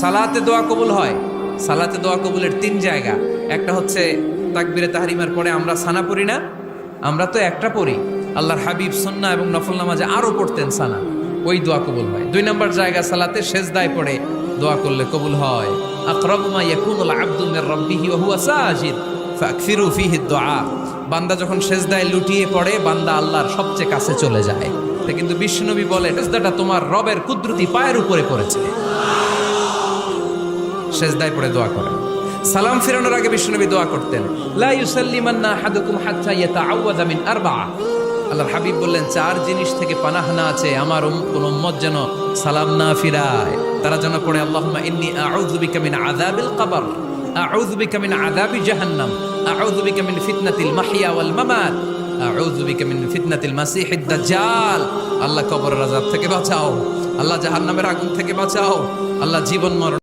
সালাতে দোয়া কবুল হয়। সালাতে দোয়া কবুলের তিন জায়গা। একটা হচ্ছে তাকবীরে তাহরিমার পরে আমরা সানা পড়ি না, আমরা তো একটা পড়ি। আল্লাহর হাবিব সুন্নাহ এবং নফল নামাজে আরো পড়তেন সানা, ওই দোয়া কবুল হয়। দুই নম্বর জায়গা সালাতে সেজদায় পড়ে দোয়া করলে কবুল হয়। আকরাবু মা ইয়াকুনুল আবদু মির রাব্বিহি ওয়া হুয়া সাজিদ ফাকসিরু ফীহি দুআ। বান্দা যখন সেজদায় লুটিয়ে পড়ে, বান্দা আল্লাহর সবচেয়ে কাছে চলে যায়। তা কিন্তু বিশ্বনবী বলে, সেজদাটা তোমার রবের কুদরতি পায়ের উপরে পড়েছে। সেজদায় পড়ে দোয়া করেন। সালাম ফিরানোর আগে বিশ্বনবী দোয়া করতেন, লা ইউসাল্লিমান্না আহাদুকুম হাত্তা ইয়াতাআওয়াযা মিন আরবা'a। আল্লাহর হাবিব বললেন, চার জিনিস থেকে পানাহ না আছে আমার কোন উম্মত যেন সালাম না ফিরায়। তারা যেন পড়ে, আল্লাহুম্মা ইন্নী আউযু বিকা মিন আযাবিল কবর, আউযু বিকা মিন আযাবি জাহান্নাম, আউযু বিকা মিন ফিতনাতিল মাহইয়া ওয়াল মামাত, আউযু বিকা মিন ফিতনাতিল মাসিহিদ দাজ্জাল। আল্লাহ কবরের আযাব থেকে বাঁচাও, আল্লাহ জাহান্নামের আগুন থেকে বাঁচাও, আল্লাহ জীবন মরণ